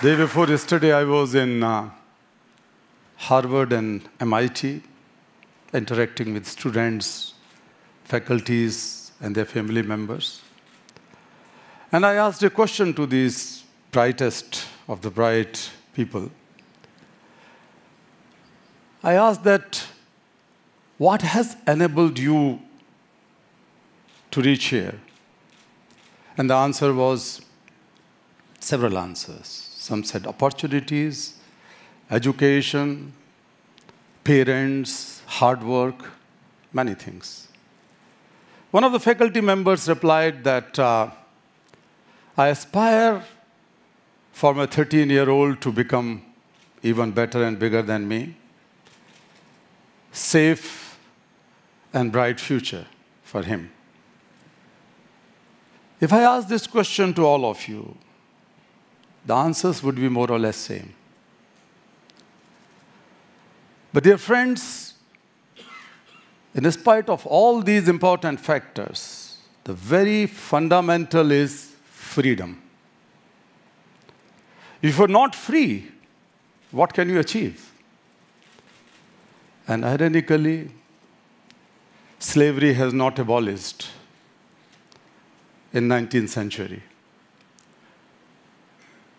Day before yesterday, I was in Harvard and MIT, interacting with students, faculties, and their family members. And I asked a question to these brightest of the bright people. I asked that, what has enabled you to reach here? And the answer was several answers. Some said opportunities, education, parents, hard work, many things. One of the faculty members replied that I aspire for my 13-year-old to become even better and bigger than me, safe and bright future for him. If I ask this question to all of you, the answers would be more or less same. But dear friends, in spite of all these important factors, the very fundamental is freedom. If you're not free, what can you achieve? And ironically, slavery has not abolished in 19th century.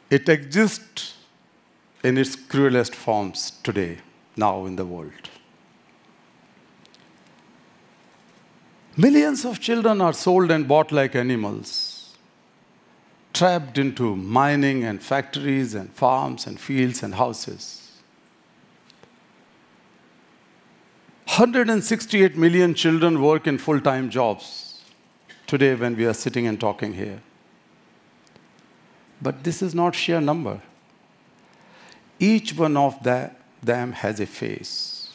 It exists in its cruelest forms today, now in the world. Millions of children are sold and bought like animals, trapped into mining and factories and farms and fields and houses. 168 million children work in full-time jobs today when we are sitting and talking here. But this is not sheer number. Each one of them has a face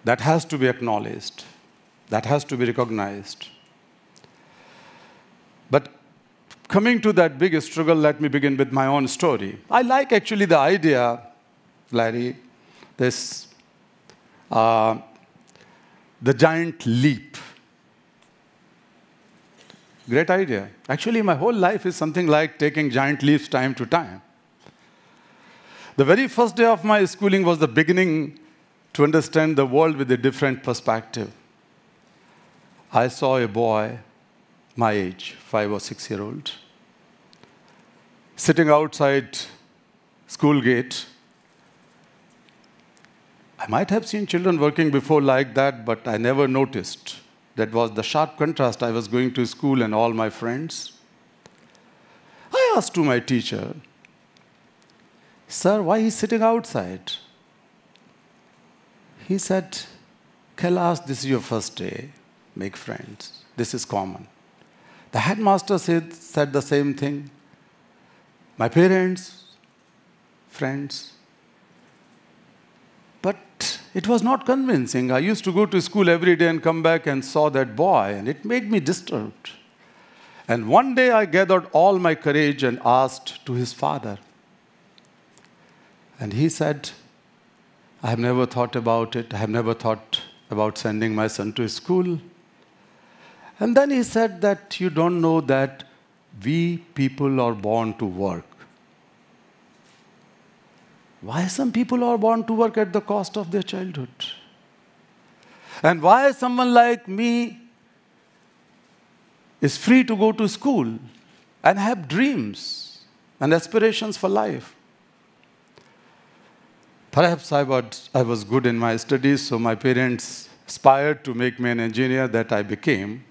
that has to be acknowledged, that has to be recognized. But coming to that big struggle, let me begin with my own story. I like actually the idea, Larry, the giant leap. Great idea. Actually, my whole life is something like taking giant leaps time to time. The very first day of my schooling was the beginning to understand the world with a different perspective. I saw a boy, my age, 5 or 6-year-old, sitting outside school gate. I might have seen children working before like that, but I never noticed. That was the sharp contrast. I was going to school and all my friends. I asked to my teacher, "Sir, why is he sitting outside?" He said, "Kailash, this is your first day. Make friends. This is common." The headmaster said the same thing. My parents, friends. But it was not convincing. I used to go to school every day and come back and saw that boy, and it made me disturbed. And one day I gathered all my courage and asked to his father. And he said, "I have never thought about it. I have never thought about sending my son to school." And then he said that you don't know that we people are born to work. Why some people are born to work at the cost of their childhood? And why someone like me is free to go to school and have dreams and aspirations for life? Perhaps I was good in my studies, so my parents aspired to make me an engineer, that I became.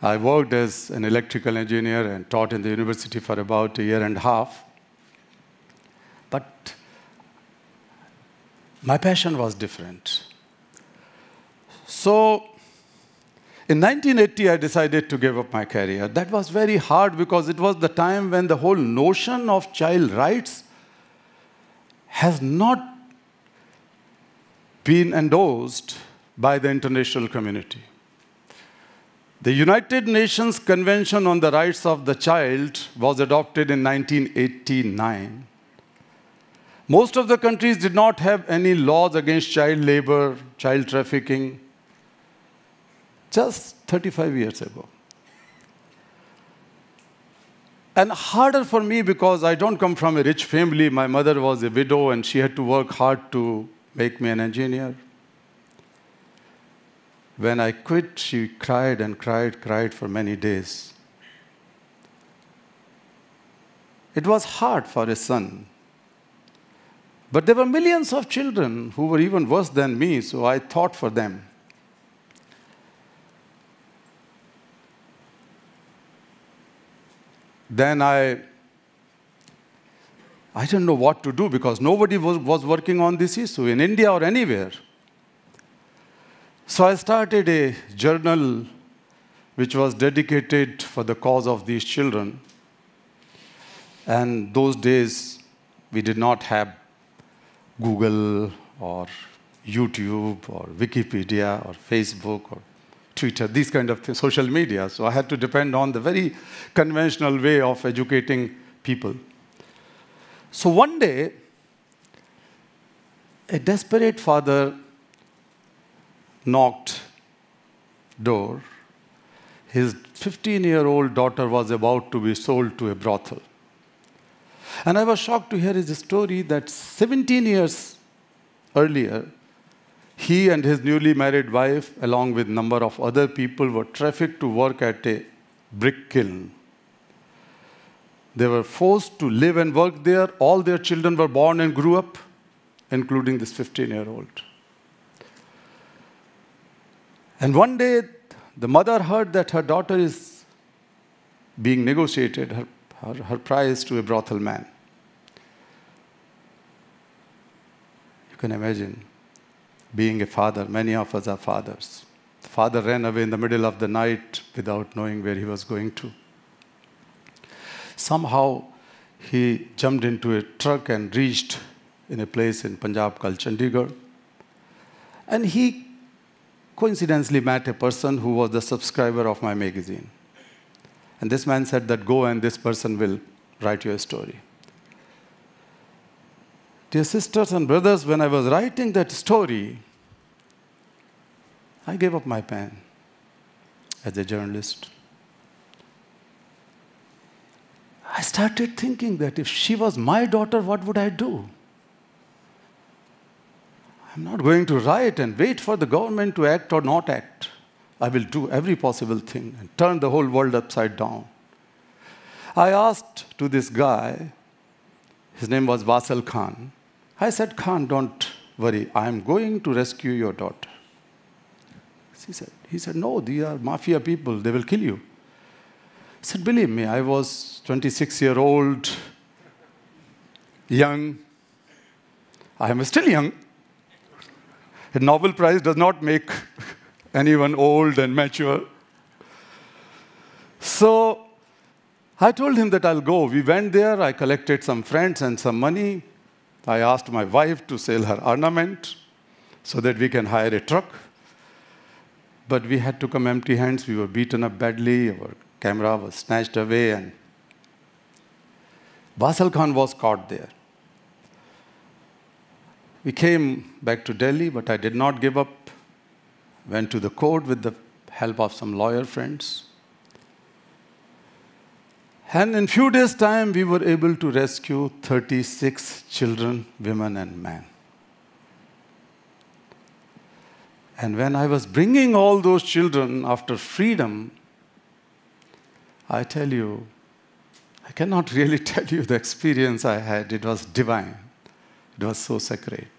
I worked as an electrical engineer and taught in the university for about a year and a half. But my passion was different. So in 1980, I decided to give up my career. That was very hard because it was the time when the whole notion of child rights has not been endorsed by the international community. The United Nations Convention on the Rights of the Child was adopted in 1989. Most of the countries did not have any laws against child labor, child trafficking, just 35 years ago. And harder for me because I don't come from a rich family. My mother was a widow and she had to work hard to make me an engineer. When I quit, she cried and cried for many days. It was hard for a son. But there were millions of children who were even worse than me, so I thought for them. Then I didn't know what to do because nobody was working on this issue in India or anywhere. So I started a journal which was dedicated for the cause of these children. And those days, we did not have Google or YouTube or Wikipedia or Facebook or Twitter, these kind of things, social media. So I had to depend on the very conventional way of educating people. So one day, a desperate father knocked door. His 15-year-old daughter was about to be sold to a brothel. And I was shocked to hear his story that 17 years earlier, he and his newly married wife, along with a number of other people, were trafficked to work at a brick kiln. They were forced to live and work there. All their children were born and grew up, including this 15-year-old. And one day, the mother heard that her daughter is being negotiated, her price to a brothel man. You can imagine being a father. Many of us are fathers. The father ran away in the middle of the night without knowing where he was going to. Somehow, he jumped into a truck and reached in a place in Punjab called Chandigarh. And he coincidentally met a person who was the subscriber of my magazine. And this man said that go and this person will write you a story. Dear sisters and brothers, when I was writing that story, I gave up my pen as a journalist. I started thinking that if she was my daughter, what would I do? I'm not going to write and wait for the government to act or not act. I will do every possible thing and turn the whole world upside down. I asked to this guy, his name was Vasal Khan. I said, Khan, don't worry, I'm going to rescue your daughter. He said, no, these are mafia people, they will kill you. I said, believe me, I was 26-year-old, young. I am still young. A Nobel Prize does not make anyone old and mature. So I told him that I'll go. We went there. I collected some friends and some money. I asked my wife to sell her ornament so that we can hire a truck. But we had to come empty hands. We were beaten up badly. Our camera was snatched away. And Basal Khan was caught there. We came back to Delhi, but I did not give up. Went to the court with the help of some lawyer friends. And in a few days' time, we were able to rescue 36 children, women, and men. And when I was bringing all those children after freedom, I tell you, I cannot really tell you the experience I had. It was divine. It was so sacred.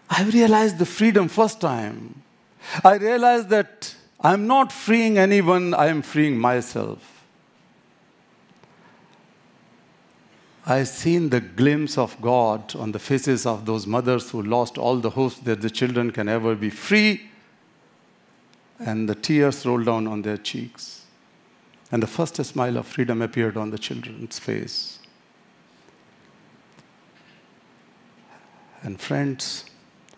I realized the freedom first time. I realized that I'm not freeing anyone, I am freeing myself. I've seen the glimpse of God on the faces of those mothers who lost all the hopes that the children can ever be free, and the tears rolled down on their cheeks. And the first smile of freedom appeared on the children's face. And friends,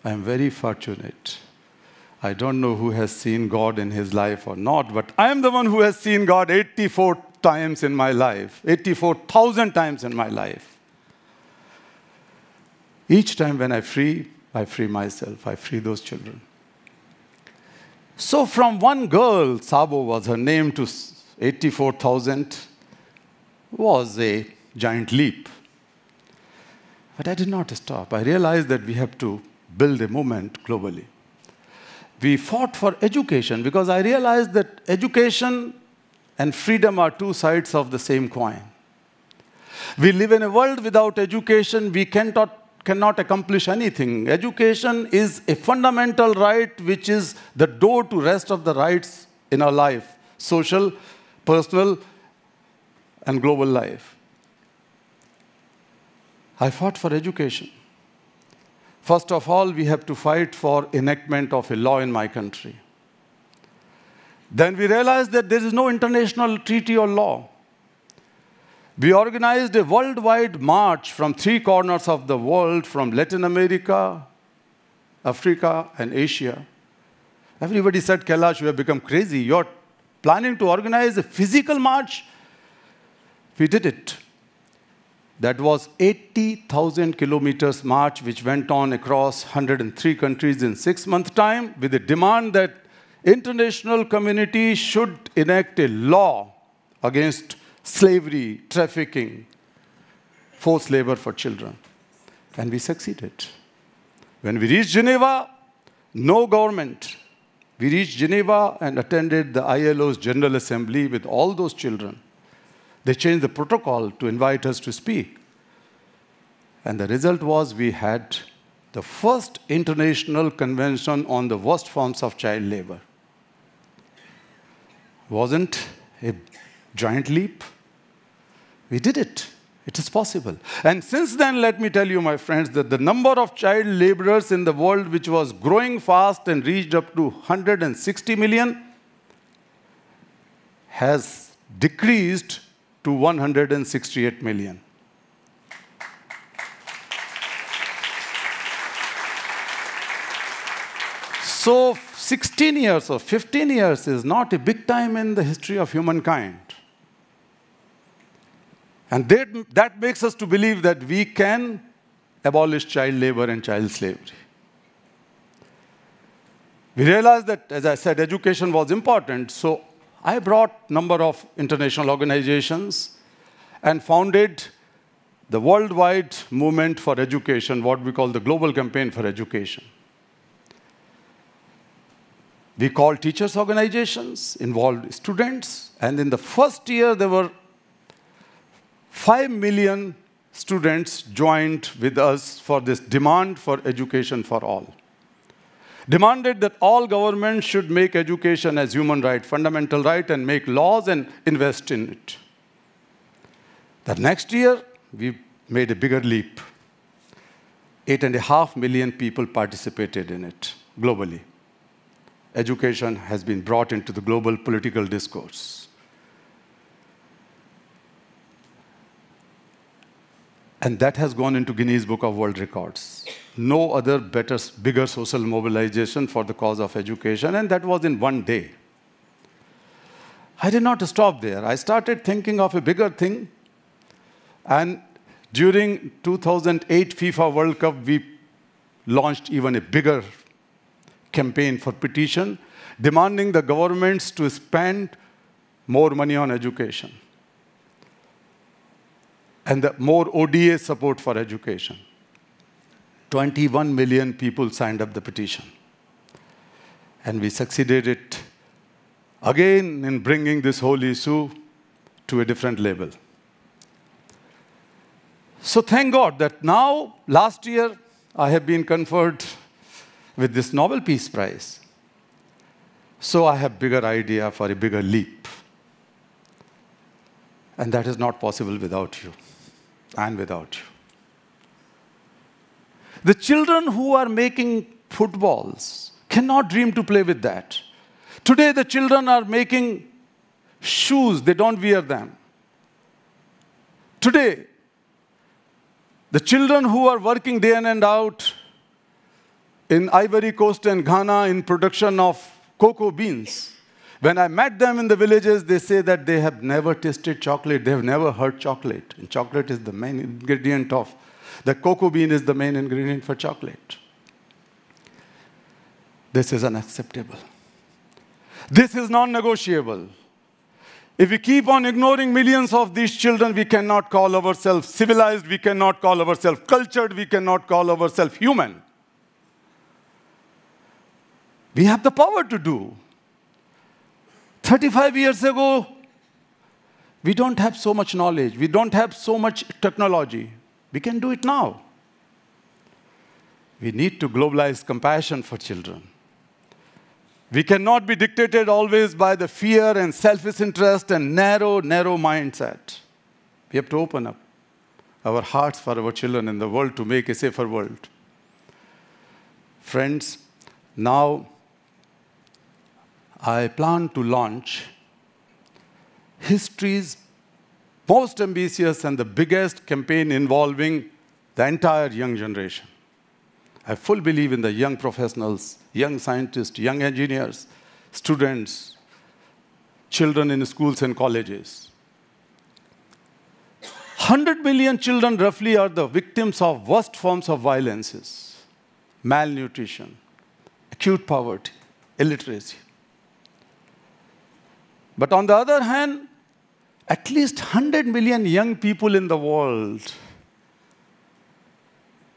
I am very fortunate. I don't know who has seen God in his life or not, but I am the one who has seen God 84 times in my life, 84,000 times in my life. Each time when I free myself, I free those children. So from one girl, Sabo was her name, to 84,000 was a giant leap. But I did not stop. I realized that we have to build a movement globally. We fought for education because I realized that education and freedom are two sides of the same coin. We live in a world without education, we cannot accomplish anything. Education is a fundamental right which is the door to rest of the rights in our life, social, personal, and global life. I fought for education. First of all, we have to fight for enactment of a law in my country. Then we realized that there is no international treaty or law. We organized a worldwide march from 3 corners of the world, from Latin America, Africa, and Asia. Everybody said, Kailash, you have become crazy. You're planning to organize a physical march? We did it. That was 80,000 kilometers march, which went on across 103 countries in 6 months' time, with a demand that international community should enact a law against slavery, trafficking, forced labor for children. And we succeeded. When we reached Geneva, no government. We reached Geneva and attended the ILO's General Assembly with all those children. They changed the protocol to invite us to speak. And the result was we had the first international convention on the worst forms of child labor. Wasn't a giant leap? We did it. It is possible. And since then, let me tell you, my friends, that the number of child laborers in the world, which was growing fast and reached up to 160 million, has decreased to 168 million. So 16 years or 15 years is not a big time in the history of humankind. And that makes us to believe that we can abolish child labor and child slavery. We realized that, as I said, education was important. So I brought a number of international organizations and founded the worldwide movement for education, what we call the Global Campaign for Education. We called teachers' organizations, involved students, and in the first year there were 5 million students joined with us for this demand for education for all. Demanded that all governments should make education as human right, fundamental right, and make laws and invest in it. The next year, we made a bigger leap. 8.5 million people participated in it globally. Education has been brought into the global political discourse. And that has gone into Guinness Book of World Records. No other bigger social mobilization for the cause of education, and that was in one day. I did not stop there. I started thinking of a bigger thing. And during 2008 FIFA World Cup, we launched even a bigger campaign for petition, demanding the governments to spend more money on education and more ODA support for education. 21 million people signed up the petition. And we succeeded it again in bringing this whole issue to a different level. So thank God that now, last year, I have been conferred with this Nobel Peace Prize. So I have bigger idea for a bigger leap. And that is not possible without you and without you. The children who are making footballs cannot dream to play with that. Today, the children are making shoes. They don't wear them. Today, the children who are working day in and out in Ivory Coast and Ghana in production of cocoa beans, when I met them in the villages, they say that they have never tasted chocolate. They have never heard chocolate. And chocolate is the main ingredient of, the cocoa bean is the main ingredient for chocolate. This is unacceptable. This is non-negotiable. If we keep on ignoring millions of these children, we cannot call ourselves civilized, we cannot call ourselves cultured, we cannot call ourselves human. We have the power to do. 35 years ago, we don't have so much knowledge, we don't have so much technology. We can do it now. We need to globalize compassion for children. We cannot be dictated always by the fear and selfish interest and narrow mindset. We have to open up our hearts for our children in the world to make a safer world. Friends, now I plan to launch history's most ambitious and the biggest campaign involving the entire young generation. I fully believe in the young professionals, young scientists, young engineers, students, children in schools and colleges. 100 million children roughly are the victims of worst forms of violences, malnutrition, acute poverty, illiteracy. But on the other hand, at least 100 million young people in the world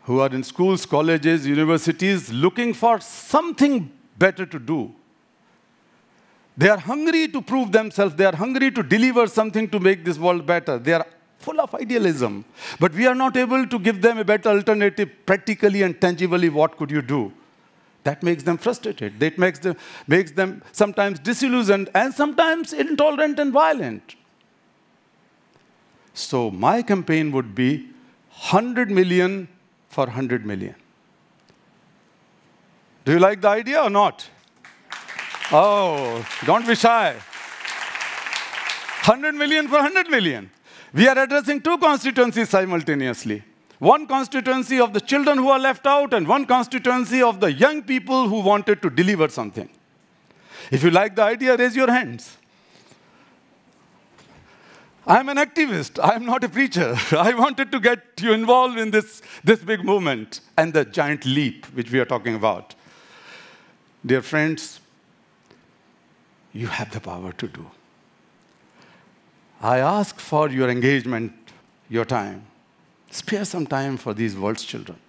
who are in schools, colleges, universities, looking for something better to do. They are hungry to prove themselves. They are hungry to deliver something to make this world better. They are full of idealism. But we are not able to give them a better alternative practically and tangibly. What could you do? That makes them frustrated. That makes them sometimes disillusioned and sometimes intolerant and violent. So my campaign would be 100 million for 100 million. Do you like the idea or not? Oh, don't be shy. 100 million for 100 million. We are addressing two constituencies simultaneously. One constituency of the children who are left out and one constituency of the young people who wanted to deliver something. If you like the idea, raise your hands. I'm an activist. I'm not a preacher. I wanted to get you involved in this big movement and the giant leap which we are talking about. Dear friends, you have the power to do. I ask for your engagement, your time. Spare some time for these world's children.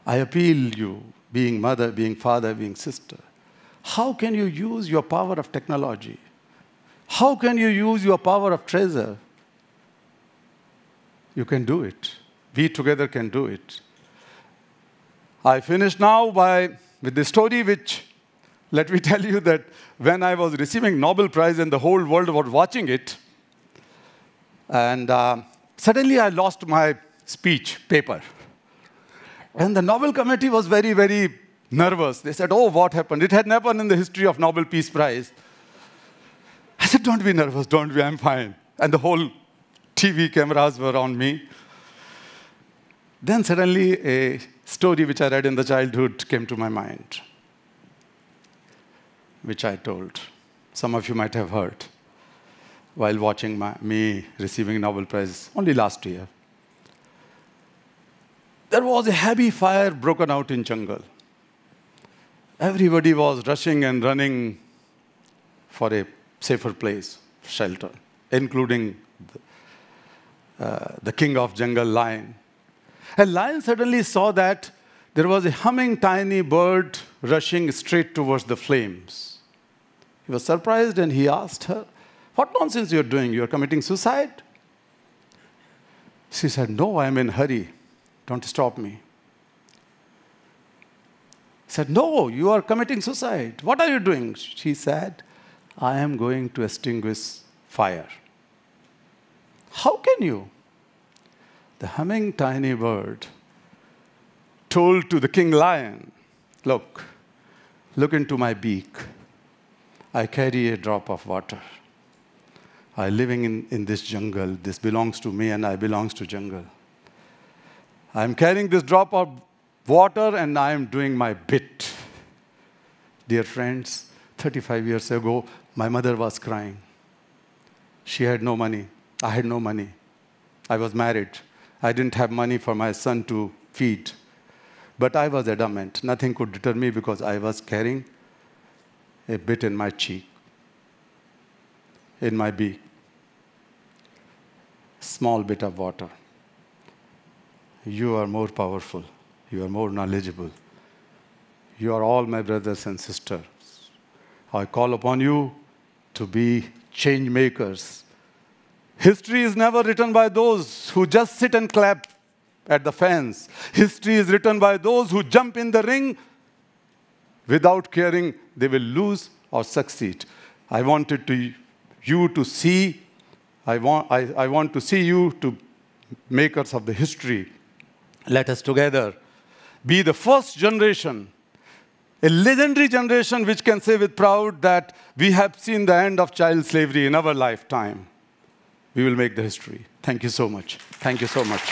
I appeal you, being mother, being father, being sister. How can you use your power of technology? How can you use your power of treasure? You can do it. We together can do it. I finish now with the story which, let me tell you that when I was receiving Nobel Prize and the whole world was watching it, and suddenly I lost my speech paper. And the Nobel committee was very, very nervous. They said, oh, what happened? It had never happened in the history of Nobel Peace Prize. I said, don't be nervous, don't be, I'm fine. And the whole TV cameras were on me. Then suddenly a story which I read in the childhood came to my mind, which I told. Some of you might have heard while watching me receiving Nobel Prize only last year. There was a heavy fire broken out in jungle. Everybody was rushing and running for a safer place, shelter, including the king of jungle, lion. And lion suddenly saw that there was a humming tiny bird rushing straight towards the flames. He was surprised and he asked her, what nonsense you're doing? You're committing suicide? She said, no, I'm in a hurry. Don't stop me. He said, no, you are committing suicide. What are you doing? She said, I am going to extinguish fire. How can you? The humming tiny bird told to the king lion, look into my beak. I carry a drop of water. I'm living in this jungle. This belongs to me and I belong to jungle. I'm carrying this drop of water and I am doing my bit. Dear friends, 35 years ago, my mother was crying. She had no money. I had no money. I was married. I didn't have money for my son to feed. But I was adamant. Nothing could deter me because I was carrying a bit in my cheek. in my beak. Small bit of water. You are more powerful. You are more knowledgeable. You are all my brothers and sisters. I call upon you to be change makers. History is never written by those who just sit and clap at the fans. History is written by those who jump in the ring without caring they will lose or succeed. I want you to see you to makers of the history. Let us together be the first generation, a legendary generation which can say with pride that we have seen the end of child slavery in our lifetime. We will make the history. Thank you so much. Thank you so much.